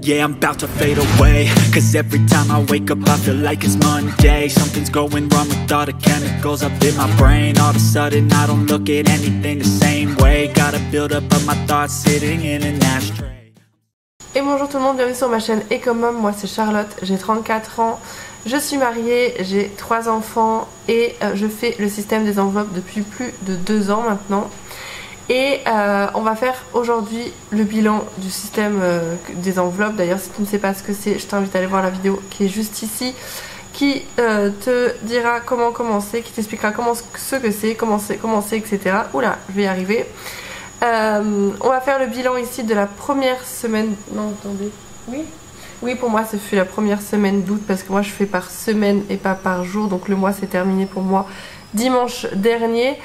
Yeah, I'm about to fade away. Cause every time I wake up I feel like it's Monday. Something's going wrong with all the chemicals up in my brain. All of a sudden I don't look at anything the same way. Gotta build up of my thoughts sitting in an ashtray. Et bonjour tout le monde, bienvenue sur ma chaîne Ecomom. Moi c'est Charlotte, j'ai 34 ans. Je suis mariée, j'ai 3 enfants et je fais le système des enveloppes depuis plus de 2 ans maintenant. Et on va faire aujourd'hui le bilan du système des enveloppes. D'ailleurs si tu ne sais pas ce que c'est, je t'invite à aller voir la vidéo qui est juste ici, qui te dira comment commencer, qui t'expliquera ce que c'est, comment c'est, etc. Oula, je vais y arriver. On va faire le bilan ici de la première semaine. Non, attendez. Oui, pour moi, ce fut la première semaine d'août parce que moi, je fais par semaine et pas par jour. Donc le mois s'est terminé pour moi dimanche dernier.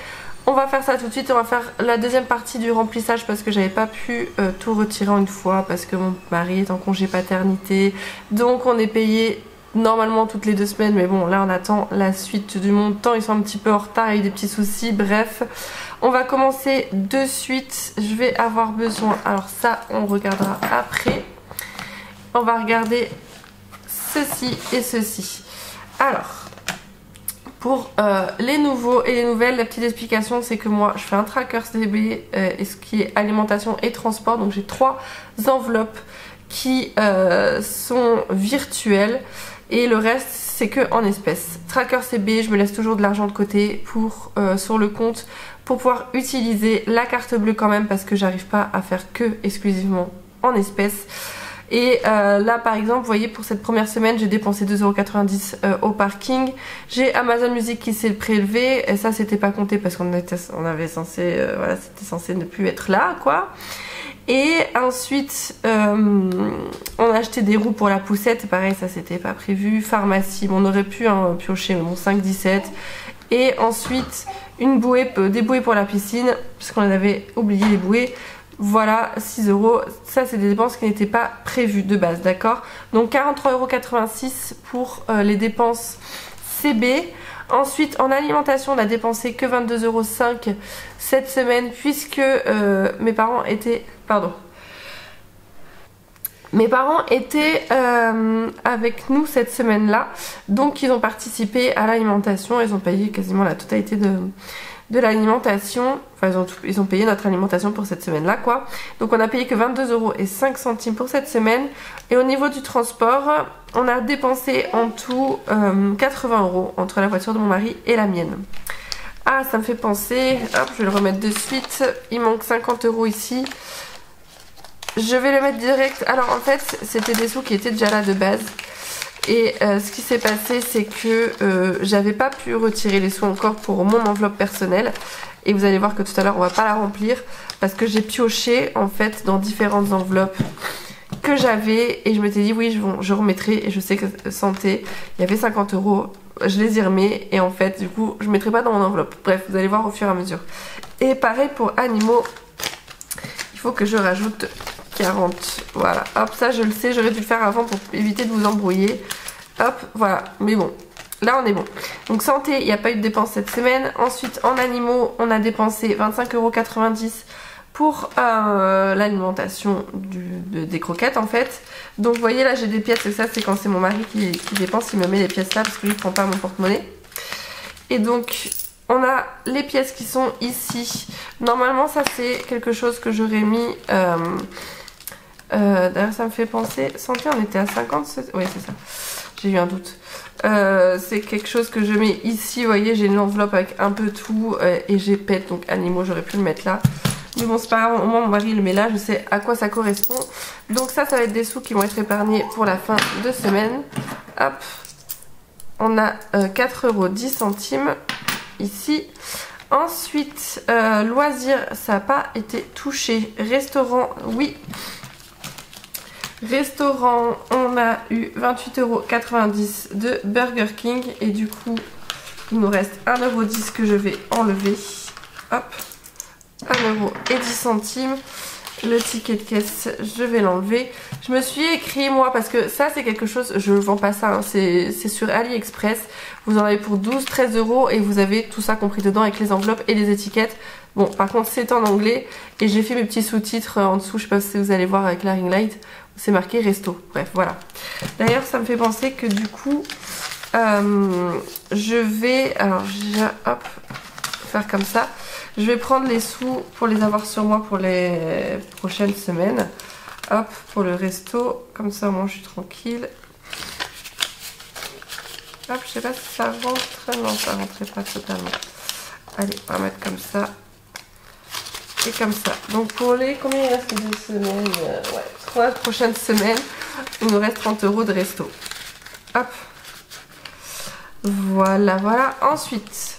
On va faire ça tout de suite. On va faire la deuxième partie du remplissage parce que j'avais pas pu tout retirer en une fois parce que mon mari est en congé paternité. Donc on est payé normalement toutes les 2 semaines. Mais bon, là, on attend la suite du montant. Ils sont un petit peu en retard, il y a eu des petits soucis. Bref. On va commencer de suite. Je vais avoir besoin, alors ça on regardera après. On va regarder ceci et ceci. Alors, pour les nouveaux et les nouvelles, la petite explication c'est que moi je fais un tracker CB et ce qui est alimentation et transport. Donc j'ai 3 enveloppes qui sont virtuelles et le reste c'est que en espèces. Tracker CB, je me laisse toujours de l'argent de côté pour sur le compte pour pouvoir utiliser la carte bleue quand même parce que j'arrive pas à faire que exclusivement en espèces. Et là par exemple vous voyez pour cette première semaine j'ai dépensé 2,90 € au parking. J'ai Amazon Music qui s'est prélevé et ça c'était pas compté parce qu'on avait censé voilà, c'était censé ne plus être là quoi. Et ensuite on a acheté des roues pour la poussette, pareil ça c'était pas prévu. Pharmacie, bon, on aurait pu piocher mais bon 5,17 €. Et ensuite une bouée, des bouées pour la piscine parce qu'on avait oublié les bouées. Voilà, 6 €. Ça c'est des dépenses qui n'étaient pas prévues de base, d'accord. Donc 43,86 € pour les dépenses CB. Ensuite en alimentation on a dépensé que 22,05 € cette semaine puisque mes parents étaient avec nous cette semaine-là. Donc ils ont participé à l'alimentation, ils ont payé quasiment la totalité de l'alimentation. Enfin ils ont payé notre alimentation pour cette semaine-là quoi. Donc on a payé que 22,05 € pour cette semaine. Et au niveau du transport, on a dépensé en tout 80 € entre la voiture de mon mari et la mienne. Ah ça me fait penser, hop je vais le remettre de suite, il manque 50 € ici. Je vais le mettre direct. Alors en fait c'était des sous qui étaient déjà là de base. Et ce qui s'est passé c'est que j'avais pas pu retirer les sous encore pour mon enveloppe personnelle. Et vous allez voir que tout à l'heure on va pas la remplir. Parce que j'ai pioché en fait dans différentes enveloppes que j'avais. Et je m'étais dit oui je remettrai. Et je sais que santé il y avait 50 €. Je les y remets. Et en fait du coup je mettrai pas dans mon enveloppe. Bref vous allez voir au fur et à mesure. Et pareil pour animaux. Il faut que je rajoute 40, voilà, hop, ça je le sais, j'aurais dû le faire avant pour éviter de vous embrouiller. Hop, voilà, mais bon, là on est bon. Donc santé, il n'y a pas eu de dépenses cette semaine. Ensuite en animaux, on a dépensé 25,90 € pour l'alimentation des croquettes en fait. Donc vous voyez là j'ai des pièces, et ça c'est quand c'est mon mari qui dépense, il me met les pièces là parce que lui il prend pas mon porte-monnaie. Et donc on a les pièces qui sont ici. Normalement ça c'est quelque chose que j'aurais mis d'ailleurs ça me fait penser, santé on était à 50, oui c'est ça, j'ai eu un doute. C'est quelque chose que je mets ici, vous voyez j'ai une enveloppe avec un peu tout et j'ai pète, donc animaux j'aurais pu le mettre là. Mais bon c'est pas grave, au moins mon mari le met là, je sais à quoi ça correspond. Donc ça va être des sous qui vont être épargnés pour la fin de semaine. Hop, on a 4,10 € ici. Ensuite loisirs ça n'a pas été touché. Restaurant oui. Restaurant on a eu 28,90 € de Burger King. Et du coup il nous reste 1,10 € que je vais enlever. Hop, 1,10 € Le ticket de caisse, je vais l'enlever. Je me suis écrit moi, parce que ça c'est quelque chose, je ne vends pas ça, hein, c'est sur AliExpress. Vous en avez pour 12-13 € et vous avez tout ça compris dedans avec les enveloppes et les étiquettes. Bon, par contre c'est en anglais et j'ai fait mes petits sous-titres en dessous, je sais pas si vous allez voir avec la ring light, c'est marqué resto. Bref, voilà. D'ailleurs ça me fait penser que du coup, je vais, alors hop, faire comme ça. Je vais prendre les sous pour les avoir sur moi pour les prochaines semaines. Hop, pour le resto. Comme ça, moi, je suis tranquille. Hop, je sais pas si ça rentre. Non, ça rentrait pas totalement. Allez, on va mettre comme ça. Et comme ça. Donc, pour les... Combien il reste de semaines? Ouais, 3 prochaines semaines. Il nous reste 30 € de resto. Hop. Voilà, voilà. Ensuite...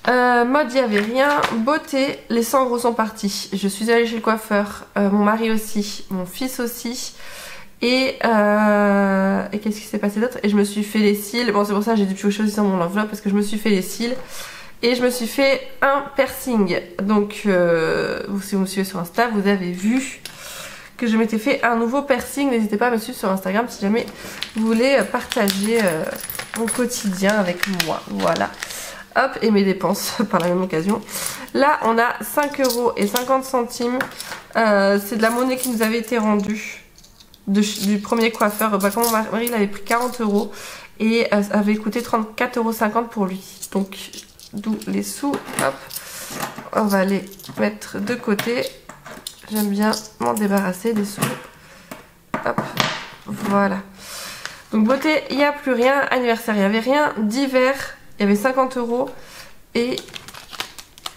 mode il n'y avait rien, beauté, les 100 € sont partis. Je suis allée chez le coiffeur, mon mari aussi, mon fils aussi. Et qu'est-ce qui s'est passé d'autre? Et je me suis fait les cils. Bon, c'est pour ça que j'ai dû piocher aussi dans mon enveloppe parce que je me suis fait les cils. Et je me suis fait un piercing. Donc si vous me suivez sur Insta, vous avez vu que je m'étais fait un nouveau piercing. N'hésitez pas à me suivre sur Instagram si jamais vous voulez partager mon quotidien avec moi. Voilà. Hop, et mes dépenses par la même occasion. Là, on a 5,50 €. C'est de la monnaie qui nous avait été rendue du premier coiffeur. Bah, quand mon mari il avait pris 40 € et ça avait coûté 34,50 € pour lui. Donc, d'où les sous. Hop, on va les mettre de côté. J'aime bien m'en débarrasser des sous. Hop, voilà. Donc, beauté, il n'y a plus rien. Anniversaire, il n'y avait rien. D'hiver. Il y avait 50 € et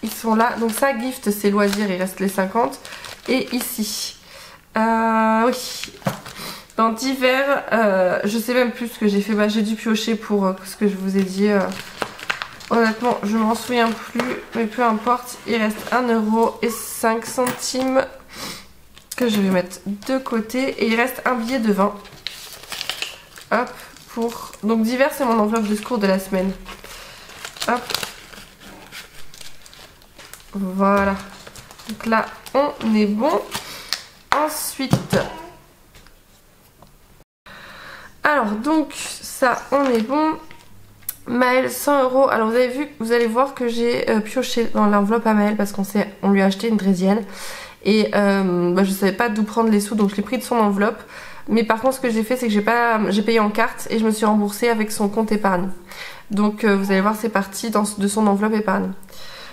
ils sont là. Donc ça, gift, c'est loisir, il reste les 50. Et ici, oui, dans divers, je sais même plus ce que j'ai fait. Bah, j'ai dû piocher pour ce que je vous ai dit. Honnêtement, je m'en souviens plus, mais peu importe. Il reste 1,05 € que je vais mettre de côté. Et il reste un billet de 20. Hop, pour... Donc divers, c'est mon enveloppe de secours de la semaine. Hop. Voilà. Donc là, on est bon. Ensuite. Alors, donc, ça, on est bon. Maëlle, 100 €. Alors, vous avez vu, vous allez voir que j'ai pioché dans l'enveloppe à Maëlle parce qu'on lui a acheté une draisienne. Et bah, je savais pas d'où prendre les sous, donc je l'ai pris de son enveloppe. Mais par contre, ce que j'ai fait, c'est que j'ai payé en carte et je me suis remboursée avec son compte épargne. Donc vous allez voir, c'est parti de son enveloppe épargne.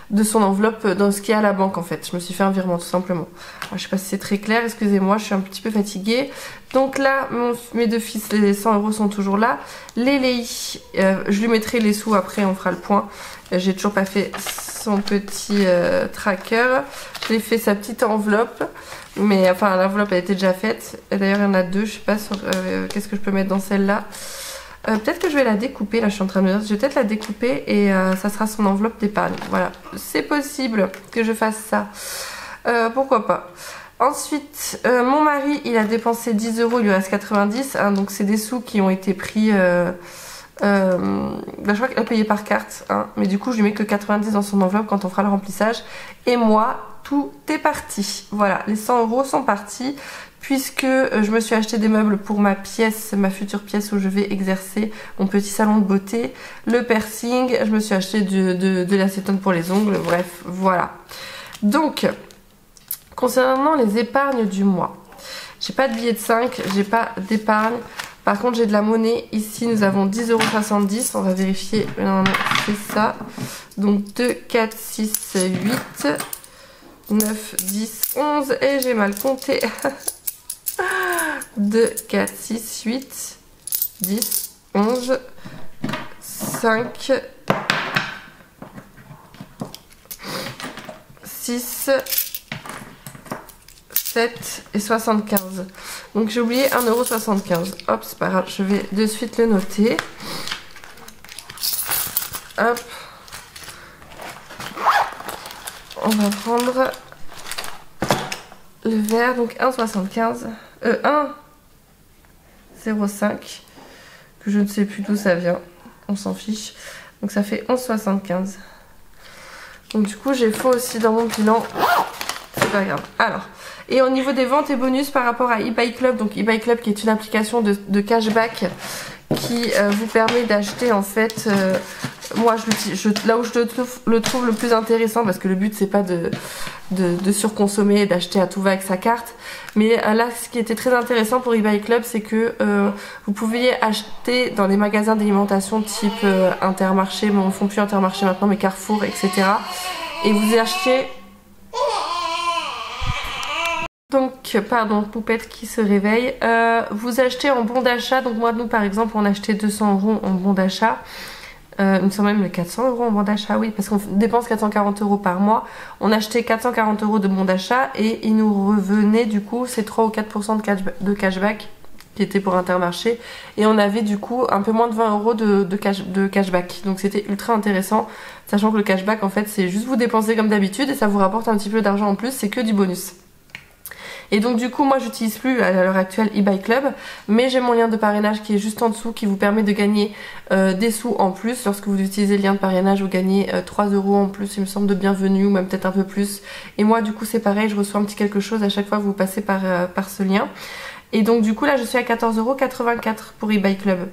De son enveloppe dans ce qu'il y a à la banque en fait. Je me suis fait un virement tout simplement. Alors, je sais pas si c'est très clair, excusez-moi, je suis un petit peu fatiguée. Donc là, mes deux fils, les 100 € sont toujours là. Léléi, je lui mettrai les sous après, on fera le point. J'ai toujours pas fait son petit tracker. J'ai fait sa petite enveloppe. Mais enfin, l'enveloppe elle était déjà faite. D'ailleurs, il y en a deux, je sais pas sur qu'est-ce que je peux mettre dans celle-là. Peut-être que je vais la découper, là je suis en train de me dire, je vais peut-être la découper et ça sera son enveloppe d'épargne. Voilà, c'est possible que je fasse ça. Pourquoi pas. Ensuite, mon mari, il a dépensé 10 €, il lui reste 90. Hein, donc c'est des sous qui ont été pris... je crois qu'il a payé par carte. Hein, mais du coup, je lui mets que 90 dans son enveloppe quand on fera le remplissage. Et moi, tout est parti. Voilà, les 100 € sont partis. Puisque je me suis acheté des meubles pour ma pièce, ma future pièce où je vais exercer mon petit salon de beauté, le piercing, je me suis acheté de l'acétone pour les ongles, bref, voilà. Donc, concernant les épargnes du mois, j'ai pas de billet de 5, j'ai pas d'épargne, par contre j'ai de la monnaie, ici nous avons 10,70 €, on va vérifier, normalement c'est ça, donc 2, 4, 6, 8, 9, 10, 11, et j'ai mal compté. 2, 4, 6, 8, 10, 11, 5, 6, 7 et 75. Donc j'ai oublié 1,75 €. Hop, c'est pas grave, je vais de suite le noter. Hop. On va prendre le vert, donc 1,75. 1,05. Que je ne sais plus d'où ça vient. On s'en fiche. Donc ça fait 11,75. Donc du coup j'ai faux aussi dans mon bilan. C'est pas grave. Alors, et au niveau des ventes et bonus par rapport à eBay Club, donc eBay Club qui est une application de cashback qui vous permet d'acheter en fait, moi là où je le trouve le plus intéressant, parce que le but c'est pas de surconsommer et d'acheter à tout va avec sa carte, mais là ce qui était très intéressant pour eBay Club, c'est que vous pouviez acheter dans les magasins d'alimentation type Intermarché, bon, on ne font plus Intermarché maintenant, mais Carrefour, etc. Et vous achetiez... Donc, pardon, poupette qui se réveille. Vous achetez en bon d'achat. Donc moi, nous par exemple, on a acheté 200 € en bon d'achat. Il me semble même 400 € en bon d'achat, oui, parce qu'on dépense 440 € par mois. On a acheté 440 € de bon d'achat et il nous revenait du coup, c'est 3 ou 4% de cashback qui était pour Intermarché. Et on avait du coup un peu moins de 20 € de cashback. Donc c'était ultra intéressant, sachant que le cashback en fait c'est juste vous dépenser comme d'habitude et ça vous rapporte un petit peu d'argent en plus, c'est que du bonus. Et donc du coup moi j'utilise plus à l'heure actuelle eBay Club, mais j'ai mon lien de parrainage qui est juste en dessous, qui vous permet de gagner des sous en plus. Lorsque vous utilisez le lien de parrainage, vous gagnez 3 € en plus, il me semble, de bienvenue, ou même peut-être un peu plus. Et moi du coup c'est pareil, je reçois un petit quelque chose à chaque fois que vous passez par ce lien. Et donc du coup là je suis à 14,84 € pour eBay Club.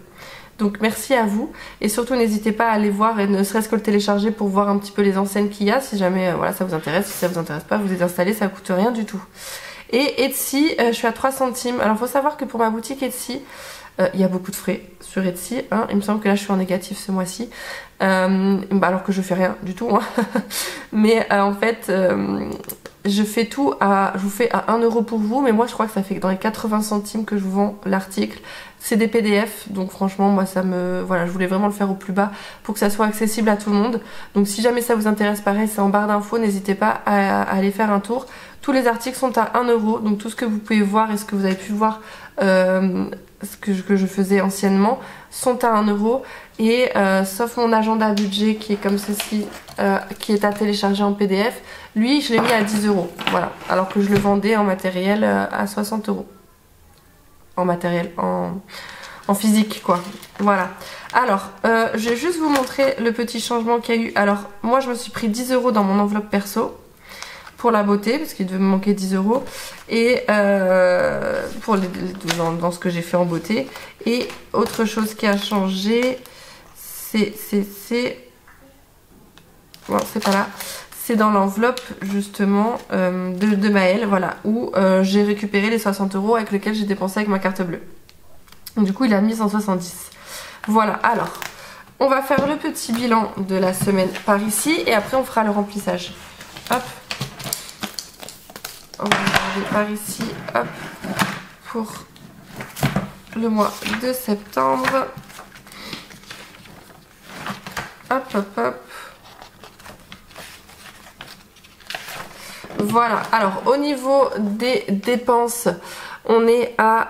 Donc merci à vous, et surtout n'hésitez pas à aller voir et ne serait-ce que le télécharger pour voir un petit peu les enseignes qu'il y a, si jamais voilà, ça vous intéresse. Si ça vous intéresse pas, vous les installez, ça coûte rien du tout. Et Etsy, je suis à 3 centimes. Alors faut savoir que pour ma boutique Etsy, il y a beaucoup de frais sur Etsy, hein. Il me semble que là je suis en négatif ce mois-ci, alors que je fais rien du tout, hein. Mais en fait je fais tout à, je vous fais à 1 € pour vous, mais moi je crois que ça fait dans les 80 centimes que je vous vends l'article. C'est des PDF, donc franchement moi ça me... Voilà, je voulais vraiment le faire au plus bas pour que ça soit accessible à tout le monde. Donc si jamais ça vous intéresse, pareil, c'est en barre d'infos, n'hésitez pas à aller faire un tour. Tous les articles sont à 1 €, donc tout ce que vous pouvez voir et ce que vous avez pu voir, ce que je faisais anciennement, sont à 1 €. Et sauf mon agenda budget qui est comme ceci, qui est à télécharger en PDF, lui je l'ai mis à 10 €. Voilà, alors que je le vendais en matériel à 60 €. En matériel, en physique quoi. Voilà. Alors, je vais juste vous montrer le petit changement qu'il y a eu. Alors, moi je me suis pris 10 € dans mon enveloppe perso pour la beauté, parce qu'il devait me manquer 10 €. Et pour dans ce que j'ai fait en beauté. Et autre chose qui a changé, bon, c'est pas là. C'est dans l'enveloppe justement de Maëlle, voilà, où j'ai récupéré les 60 € avec lesquels j'ai dépensé avec ma carte bleue. Du coup il a mis 170. Voilà, alors on va faire le petit bilan de la semaine par ici et après on fera le remplissage. Hop, on va regarder par ici, hop, pour le mois de septembre. Hop, hop, hop. Voilà, alors au niveau des dépenses, on est à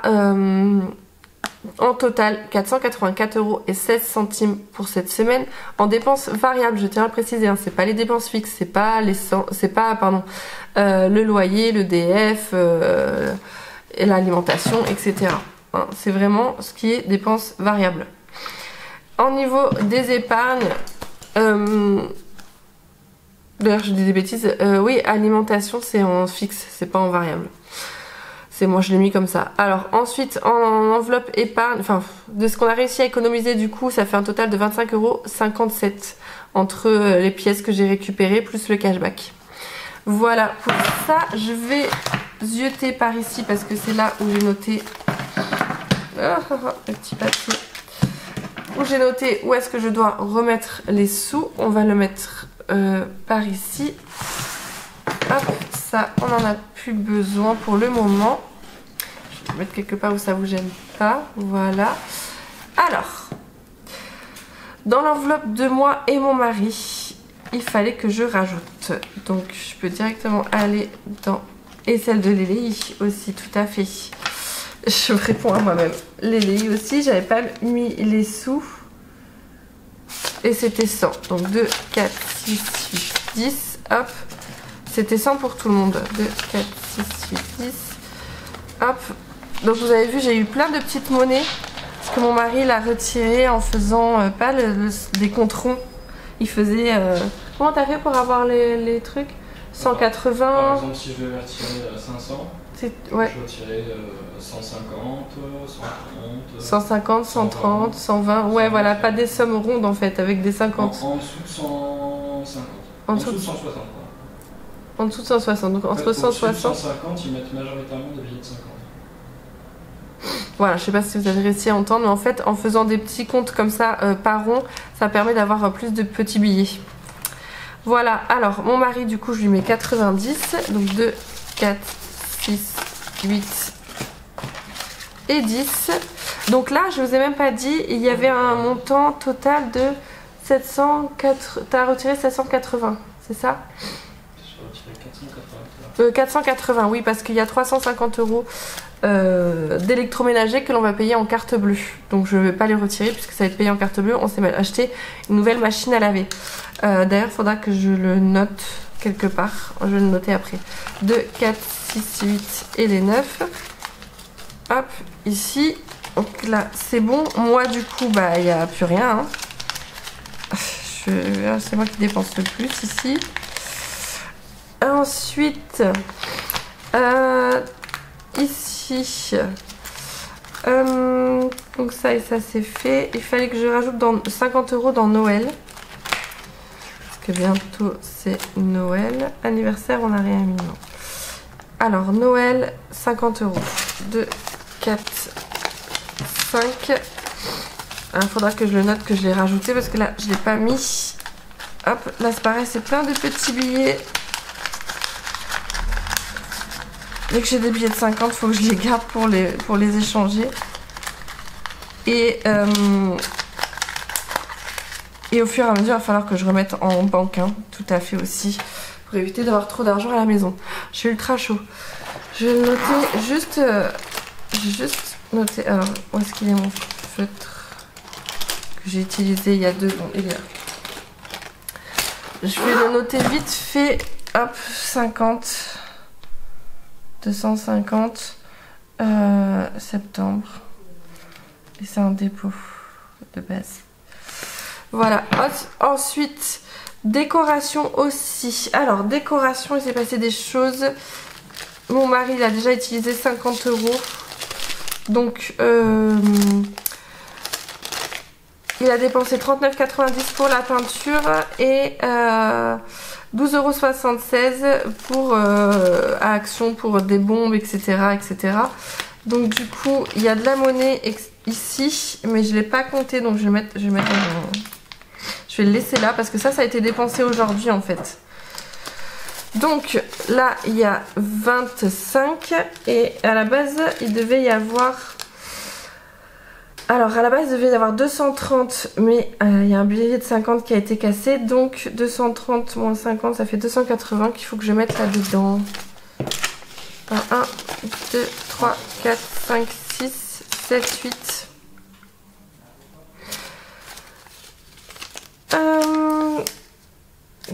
en total 484,16 € pour cette semaine. En dépenses variables, je tiens à le préciser, hein, c'est pas les dépenses fixes, c'est pas le loyer, le DF, l'alimentation, etc. Hein, c'est vraiment ce qui est dépenses variables. En niveau des épargnes, d'ailleurs je dis des bêtises, oui, alimentation c'est en fixe, c'est pas en variable. C'est moi je l'ai mis comme ça. Alors ensuite en enveloppe épargne, enfin de ce qu'on a réussi à économiser du coup, ça fait un total de 25,57 € entre les pièces que j'ai récupérées plus le cashback. Voilà pour ça, je vais zioter par ici parce que c'est là où j'ai noté le petit papier. Où j'ai noté où est-ce que je dois remettre les sous. On va le mettre par ici. Hop, ça on n'en a plus besoin pour le moment. Je vais le mettre quelque part où ça vous gêne pas. Voilà. Alors, dans l'enveloppe de moi et mon mari, il fallait que je rajoute. Donc je peux directement aller dans... Et celle de Léléi aussi, tout à fait. Je me réponds à moi-même. Léléi aussi, j'avais pas mis les sous. Et c'était 100. Donc 2, 4, 6, 8, 10. Hop. C'était 100 pour tout le monde. 2, 4, 6, 8, 10. Hop. Donc vous avez vu, j'ai eu plein de petites monnaies. Parce que mon mari l'a retiré en faisant pas des comptes ronds. Il faisait... Comment t'as fait pour avoir les trucs? 180. Par exemple, si je devais retirer 500, ouais. je retirais 150, 130. 150, 130, 120. Ouais, voilà, pas des sommes rondes en fait, avec des 50. En dessous de 150. En dessous de 160. Quoi. En dessous de 160, donc entre 160. 150, ils mettent majoritairement des billets de 50. Voilà, je sais pas si vous avez réussi à entendre, mais en fait, en faisant des petits comptes comme ça par rond, ça permet d'avoir plus de petits billets. Voilà, alors mon mari, du coup, je lui mets 90, donc 2, 4, 6, 8 et 10. Donc là, je vous ai même pas dit, il y avait un montant total de 704. T'as retiré 780, c'est ça? J'ai retiré 480. 480, oui, parce qu'il y a 350 € d'électroménager que l'on va payer en carte bleue. Donc je ne vais pas les retirer puisque ça va être payé en carte bleue. On s'est acheté une nouvelle machine à laver. D'ailleurs, il faudra que je le note quelque part. Je vais le noter après. 2, 4, 6, 8 et les 9. Hop, ici. Donc là, c'est bon. Moi, du coup, bah, il n'y a plus rien. Hein. C'est moi qui dépense le plus ici. Ensuite, ici, donc ça et ça c'est fait. Il fallait que je rajoute 50 € dans Noël. Parce que bientôt c'est Noël. Anniversaire, on n'a rien mis, non. Alors, Noël, 50 €. 2, 4, 5. Il faudra que je le note que je l'ai rajouté parce que là, je ne l'ai pas mis. Hop, là c'est pareil, c'est plein de petits billets. Dès que j'ai des billets de 50, il faut que je les garde pour les échanger. Et au fur et à mesure, il va falloir que je remette en banque, hein, tout à fait aussi, pour éviter d'avoir trop d'argent à la maison. Je suis ultra chaud. Je vais le noter juste... j'ai juste noté... Alors, où est-ce qu'il est mon feutre que j'ai utilisé il y a 2 secondes? Il est là. Je vais le noter vite fait. Hop, 50... 250 septembre. Et c'est un dépôt de base. Voilà. Ensuite, décoration aussi. Alors, décoration, il s'est passé des choses. Mon mari, il a déjà utilisé 50 €. Donc, il a dépensé 39,90 pour la peinture et 12,76 € pour à Action pour des bombes, etc., etc. Donc du coup, il y a de la monnaie ici, mais je ne l'ai pas compté, donc je vais le laisser là parce que ça a été dépensé aujourd'hui en fait. Donc là, il y a 25 et à la base, il devait y avoir... Alors à la base il devait y avoir 230, mais il y a un billet de 50 qui a été cassé, donc 230 moins 50 ça fait 280 qu'il faut que je mette là-dedans. 1, 2, 3, 4, 5, 6, 7, 8.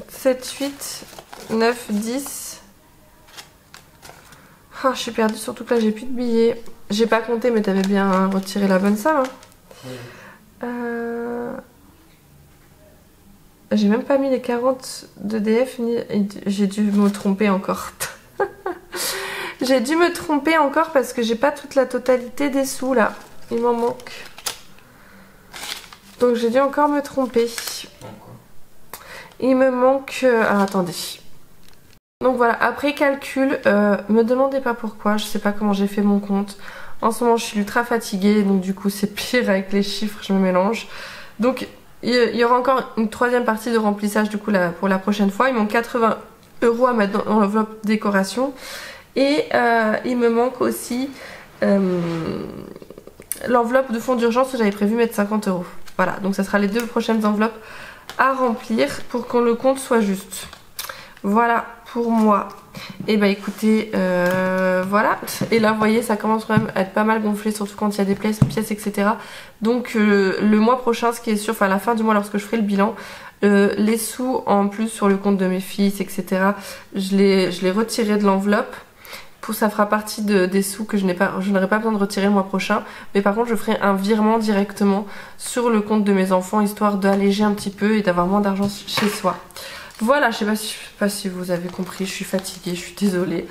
7, 8, 9, 10. Oh, je suis perdue, surtout que là j'ai plus de billets. J'ai pas compté, mais t'avais bien retiré la bonne somme. Hein. Oui. J'ai même pas mis les 40 d'EDF. J'ai dû me tromper encore. J'ai dû me tromper encore parce que j'ai pas toute la totalité des sous là. Il m'en manque. Donc j'ai dû encore me tromper. Il me manque... Alors attendez. Donc voilà, après calcul, me demandez pas pourquoi, je sais pas comment j'ai fait mon compte. En ce moment je suis ultra fatiguée, donc du coup c'est pire avec les chiffres, je me mélange. Donc il y aura encore une troisième partie de remplissage du coup pour la prochaine fois. Il manque 80 € à mettre dans l'enveloppe décoration. Et il me manque aussi l'enveloppe de fonds d'urgence où j'avais prévu mettre 50 €. Voilà, donc ça sera les 2 prochaines enveloppes à remplir pour que le compte soit juste. Voilà pour moi. Et bah écoutez, voilà. Et là vous voyez ça commence quand même à être pas mal gonflé, surtout quand il y a des pièces etc. Donc le mois prochain, ce qui est sûr, enfin à la fin du mois lorsque je ferai le bilan, les sous en plus sur le compte de mes fils etc. Je les retirerai de l'enveloppe. Ça fera partie des sous que je n'aurai pas besoin de retirer le mois prochain. Mais par contre je ferai un virement directement sur le compte de mes enfants, histoire d'alléger un petit peu et d'avoir moins d'argent chez soi. Voilà, je sais pas si vous avez compris, je suis fatiguée, je suis désolée.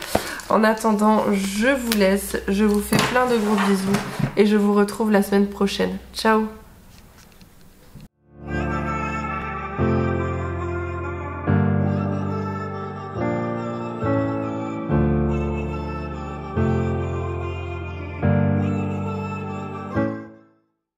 En attendant, je vous laisse, je vous fais plein de gros bisous et je vous retrouve la semaine prochaine. Ciao!